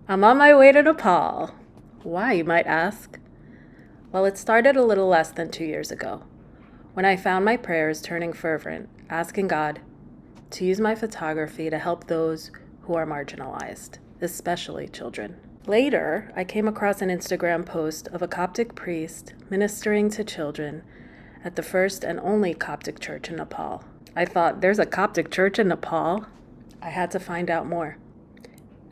I'm on my way to Nepal. Why, you might ask? Well, it started a little less than 2 years ago, when I found my prayers turning fervent, asking God to use my photography to help those who are marginalized, especially children. Later, I came across an Instagram post of a Coptic priest ministering to children at the first and only Coptic church in Nepal. I thought, there's a Coptic church in Nepal? I had to find out more.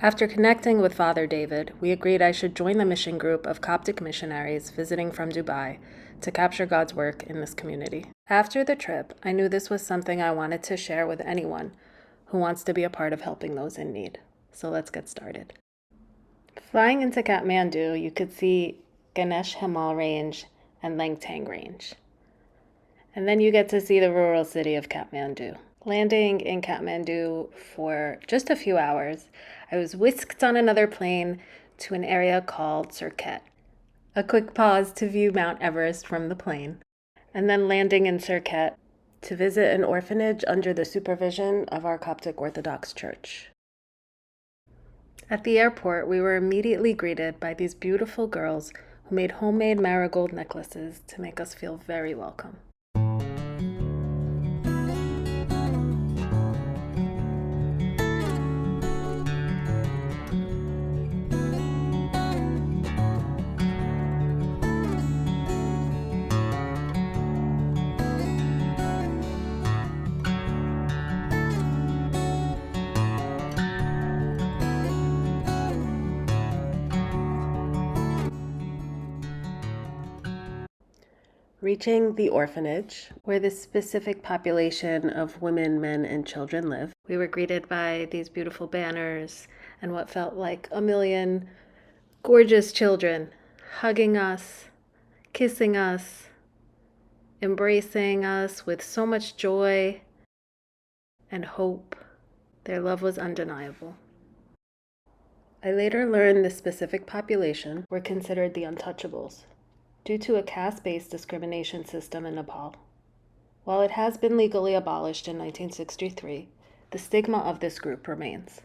After connecting with Father David, we agreed I should join the mission group of Coptic missionaries visiting from Dubai to capture God's work in this community. After the trip, I knew this was something I wanted to share with anyone who wants to be a part of helping those in need. So let's get started. Flying into Kathmandu, you could see Ganesh Himal Range and Langtang Range. And then you get to see the rural city of Kathmandu. Landing in Kathmandu for just a few hours, I was whisked on another plane to an area called Surkhet. A quick pause to view Mount Everest from the plane, and then landing in Surkhet to visit an orphanage under the supervision of our Coptic Orthodox Church. At the airport, we were immediately greeted by these beautiful girls who made homemade marigold necklaces to make us feel very welcome. Reaching the orphanage, where this specific population of women, men, and children live, we were greeted by these beautiful banners and what felt like a million gorgeous children hugging us, kissing us, embracing us with so much joy and hope. Their love was undeniable. I later learned this specific population were considered the untouchables, due to a caste-based discrimination system in Nepal. While it has been legally abolished in 1963, the stigma of this group remains.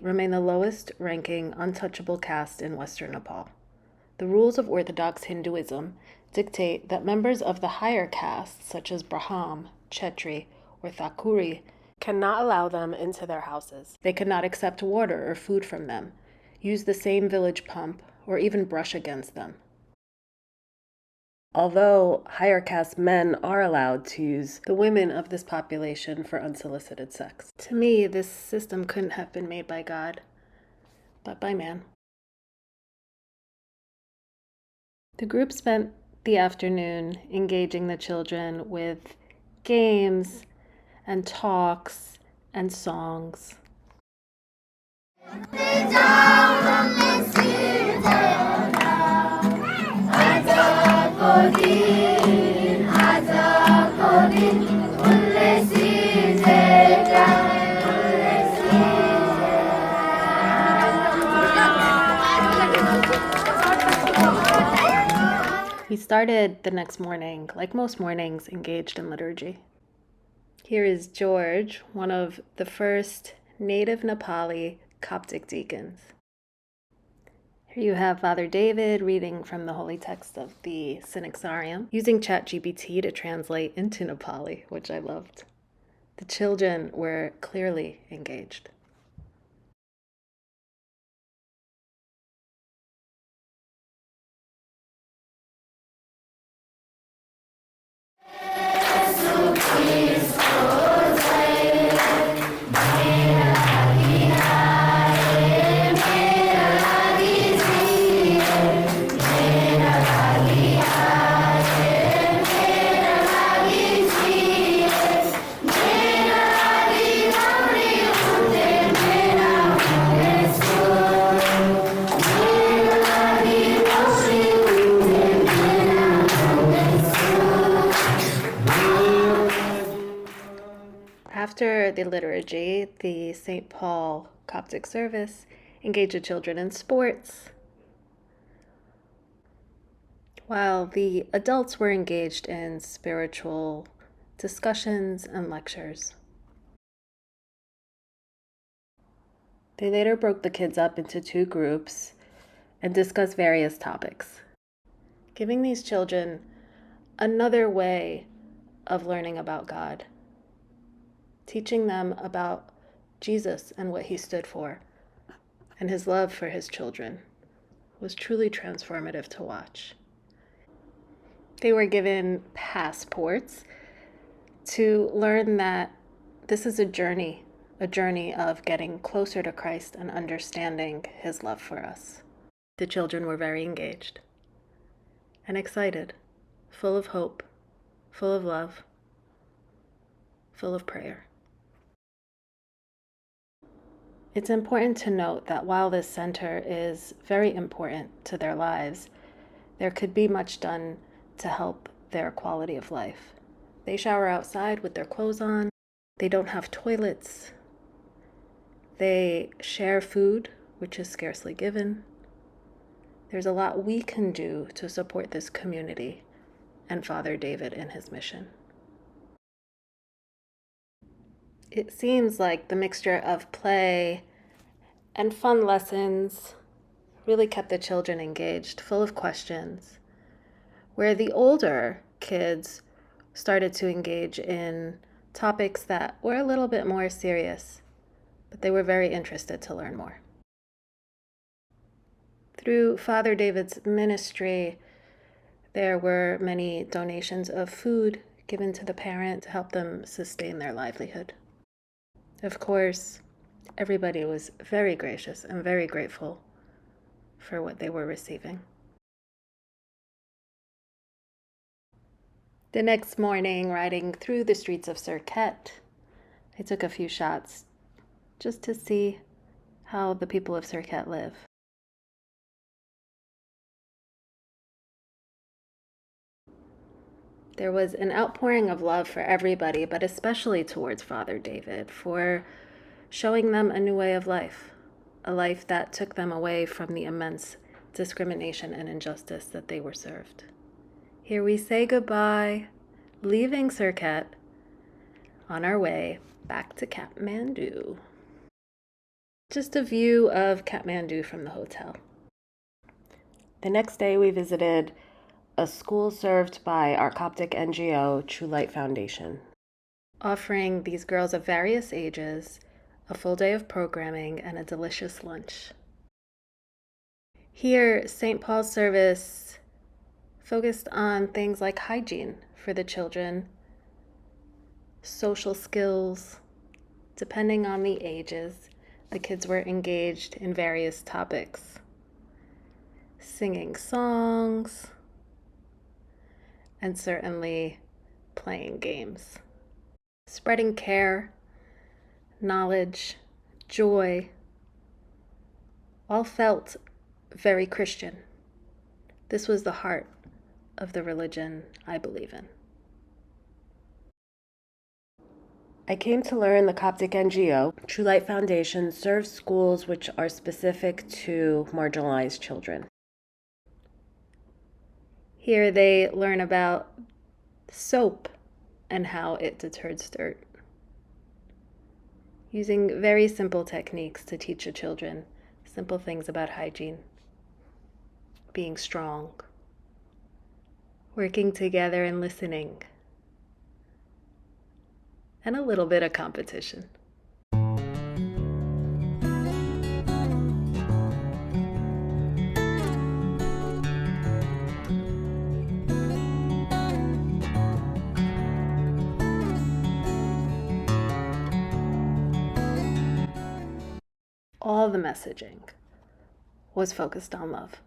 Remain the lowest ranking untouchable caste in Western Nepal. The rules of Orthodox Hinduism dictate that members of the higher castes, such as Braham, Chetri, or Thakuri, cannot allow them into their houses. They cannot accept water or food from them, use the same village pump, or even brush against them. Although higher caste men are allowed to use the women of this population for unsolicited sex. To me, this system couldn't have been made by God, but by man. The group spent the afternoon engaging the children with games and talks and songs. We started the next morning, like most mornings, engaged in liturgy. Here is George, one of the first native Nepali Coptic deacons. Here you have Father David reading from the holy text of the Synaxarium, using ChatGPT to translate into Nepali, which I loved. The children were clearly engaged. After the liturgy, the St. Paul Coptic service engaged the children in sports, while the adults were engaged in spiritual discussions and lectures. They later broke the kids up into two groups and discussed various topics, giving these children another way of learning about God, teaching them about Jesus and what he stood for, and his love for his children was truly transformative to watch. They were given passports to learn that this is a journey of getting closer to Christ and understanding his love for us. The children were very engaged and excited, full of hope, full of love, full of prayer. It's important to note that while this center is very important to their lives, there could be much done to help their quality of life. They shower outside with their clothes on. They don't have toilets. They share food, which is scarcely given. There's a lot we can do to support this community and Father David in his mission. It seems like the mixture of play and fun lessons really kept the children engaged, full of questions, where the older kids started to engage in topics that were a little bit more serious, but they were very interested to learn more. Through Father David's ministry, there were many donations of food given to the parent to help them sustain their livelihood. Of course, everybody was very gracious and very grateful for what they were receiving. The next morning, riding through the streets of Surkhet, I took a few shots just to see how the people of Surkhet live. There was an outpouring of love for everybody, but especially towards Father David, for showing them a new way of life, a life that took them away from the immense discrimination and injustice that they were served. Here we say goodbye, leaving Surkhet, on our way back to Kathmandu. Just a view of Kathmandu from the hotel. The next day we visited a school served by our Coptic NGO, True Light Foundation, offering these girls of various ages a full day of programming and a delicious lunch. Here, St. Paul's service focused on things like hygiene for the children, social skills. Depending on the ages, the kids were engaged in various topics, singing songs, and certainly playing games. Spreading care, knowledge, joy, all felt very Christian. This was the heart of the religion I believe in. I came to learn the Coptic NGO, True Light Foundation, serves schools which are specific to marginalized children. Here they learn about soap and how it deters dirt, using very simple techniques to teach the children simple things about hygiene, being strong, working together and listening, and a little bit of competition. All the messaging was focused on love.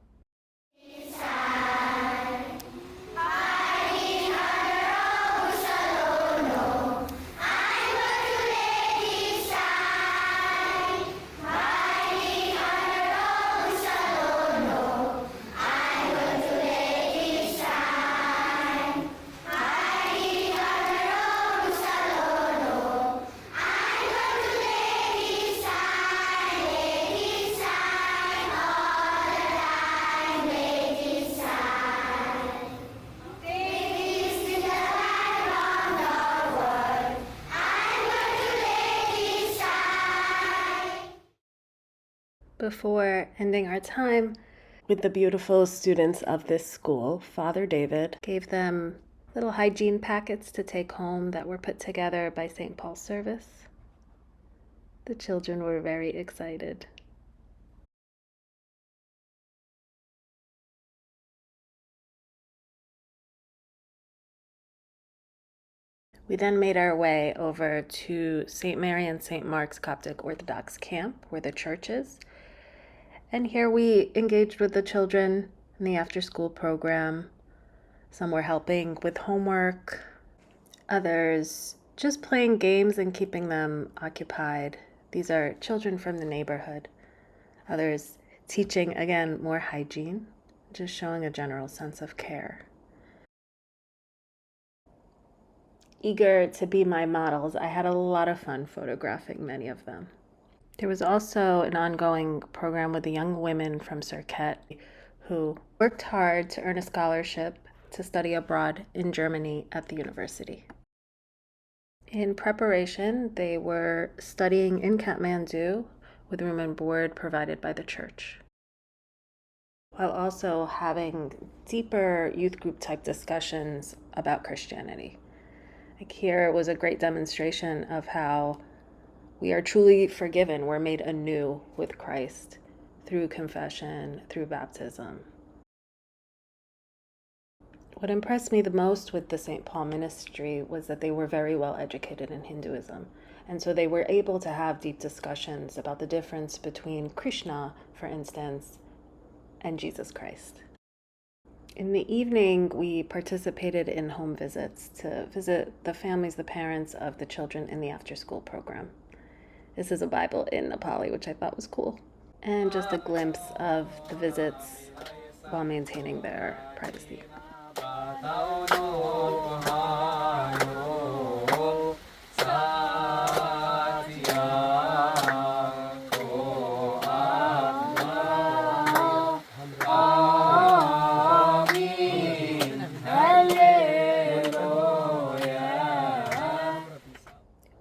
Before ending our time with the beautiful students of this school, Father David gave them little hygiene packets to take home that were put together by St. Paul's service. The children were very excited. We then made our way over to St. Mary and St. Mark's Coptic Orthodox camp, where the church is. And here we engaged with the children in the after-school program. Some were helping with homework, others just playing games and keeping them occupied. These are children from the neighborhood. Others teaching, again, more hygiene, just showing a general sense of care. Eager to be my models, I had a lot of fun photographing many of them. There was also an ongoing program with the young women from Circuit who worked hard to earn a scholarship to study abroad in Germany at the university. In preparation, they were studying in Kathmandu with room and board provided by the church, while also having deeper youth group type discussions about Christianity. Like here was a great demonstration of how we are truly forgiven. We're made anew with Christ through confession, through baptism. What impressed me the most with the St. Paul ministry was that they were very well educated in Hinduism. And so they were able to have deep discussions about the difference between Krishna, for instance, and Jesus Christ. In the evening, we participated in home visits to visit the families, the parents of the children in the after-school program. This is a Bible in Nepali, which I thought was cool. And just a glimpse of the visits while maintaining their privacy.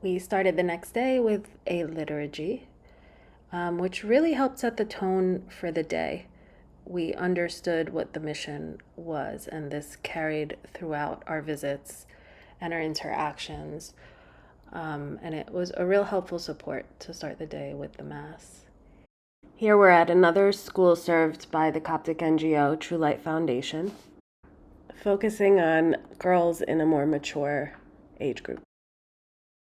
We started the next day with a liturgy, which really helped set the tone for the day. We understood what the mission was, and this carried throughout our visits and our interactions. And it was a real helpful support to start the day with the Mass. Here we're at another school served by the Coptic NGO True Light Foundation, focusing on girls in a more mature age group.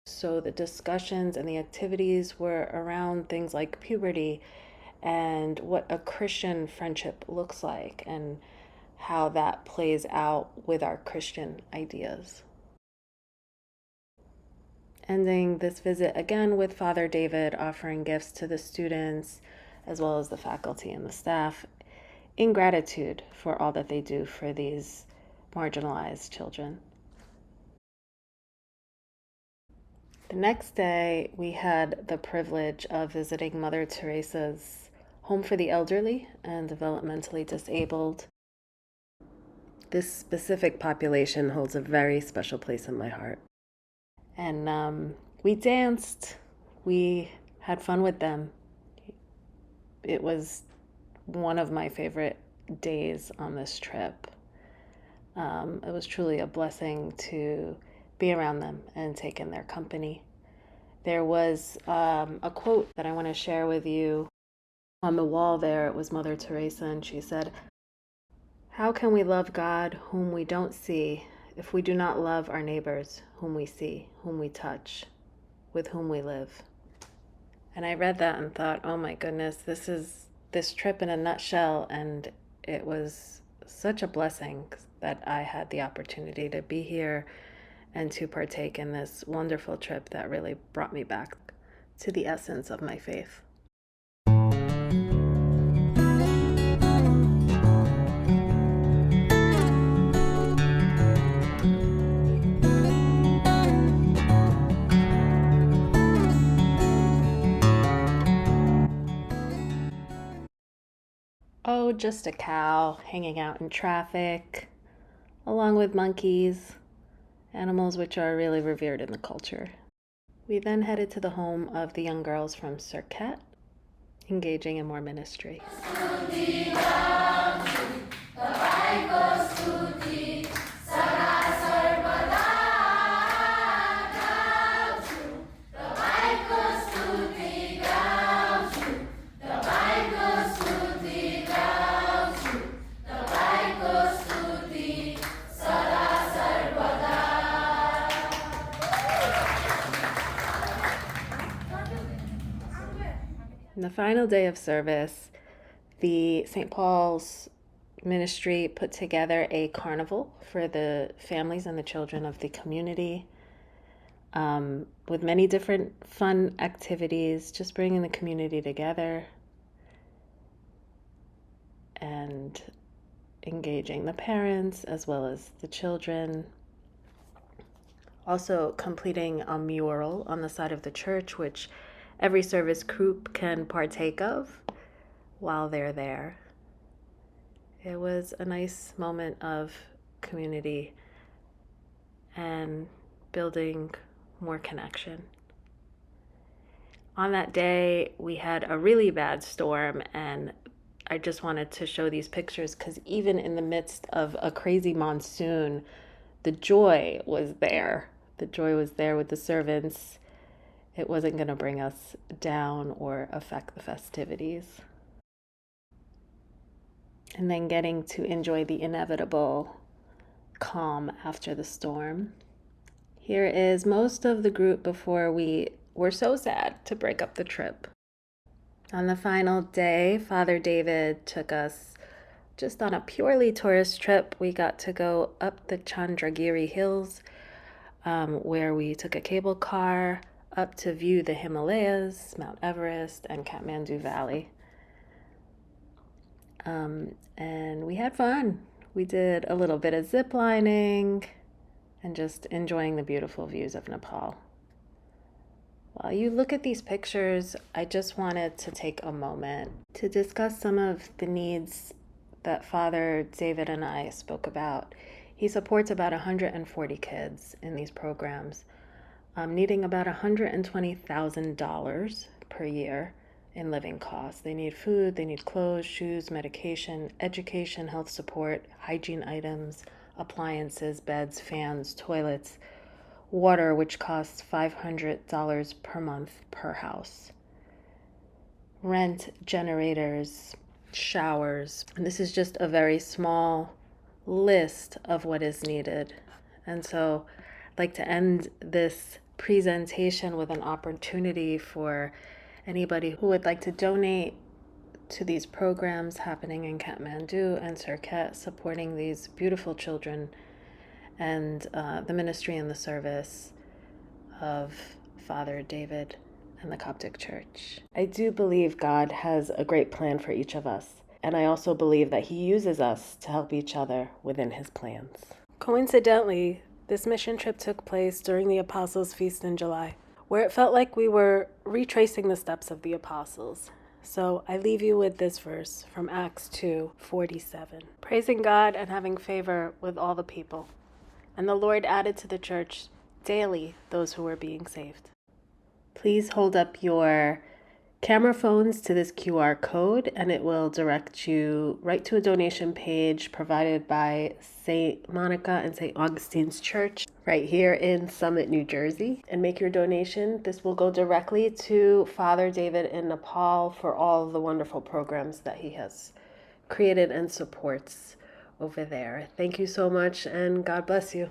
So the discussions and the activities were around things like puberty and what a Christian friendship looks like and how that plays out with our Christian ideas. Ending this visit again with Father David offering gifts to the students as well as the faculty and the staff in gratitude for all that they do for these marginalized children. The next day, we had the privilege of visiting Mother Teresa's home for the elderly and developmentally disabled. This specific population holds a very special place in my heart. And we danced. We had fun with them. It was one of my favorite days on this trip. It was truly a blessing to be around them and take in their company. There was a quote that I want to share with you on the wall there. It was Mother Teresa, and she said, "How can we love God whom we don't see if we do not love our neighbors whom we see, whom we touch, with whom we live?" And I read that and thought, oh my goodness, this is this trip in a nutshell. And it was such a blessing that I had the opportunity to be here and to partake in this wonderful trip that really brought me back to the essence of my faith. Oh, just a cow hanging out in traffic, along with monkeys, animals which are really revered in the culture. We then headed to the home of the young girls from Circuit, engaging in more ministry. On the final day of service, the St. Paul's ministry put together a carnival for the families and the children of the community, with many different fun activities, just bringing the community together and engaging the parents as well as the children. Also completing a mural on the side of the church, which every service group can partake of while they're there. It was a nice moment of community and building more connection. On that day, we had a really bad storm, and I just wanted to show these pictures because even in the midst of a crazy monsoon, the joy was there. The joy was there with the servants. It wasn't going to bring us down or affect the festivities. And then getting to enjoy the inevitable calm after the storm. Here is most of the group before we were so sad to break up the trip. On the final day, Father David took us just on a purely tourist trip. We got to go up the Chandragiri Hills, where we took a cable car up to view the Himalayas, Mount Everest, and Kathmandu Valley. And we had fun. We did a little bit of zip lining and just enjoying the beautiful views of Nepal. While you look at these pictures, I just wanted to take a moment to discuss some of the needs that Father David and I spoke about. He supports about 140 kids in these programs, needing about $120,000 per year in living costs. They need food, they need clothes, shoes, medication, education, health support, hygiene items, appliances, beds, fans, toilets, water, which costs $500 per month per house, rent, generators, showers. And this is just a very small list of what is needed. And so I'd like to end this presentation with an opportunity for anybody who would like to donate to these programs happening in Kathmandu and Surkhet, supporting these beautiful children and the ministry and the service of Father David and the Coptic Church. I do believe God has a great plan for each of us, and I also believe that He uses us to help each other within His plans. Coincidentally, this mission trip took place during the Apostles' Feast in July, where it felt like we were retracing the steps of the apostles. So I leave you with this verse from Acts 2:47. Praising God and having favor with all the people. And the Lord added to the church daily those who were being saved. Please hold up your camera phones to this QR code, and it will direct you right to a donation page provided by St. Monica and St. Augustine's Church right here in Summit, New Jersey. And make your donation. This will go directly to Father David in Nepal for all the wonderful programs that he has created and supports over there. Thank you so much, and God bless you.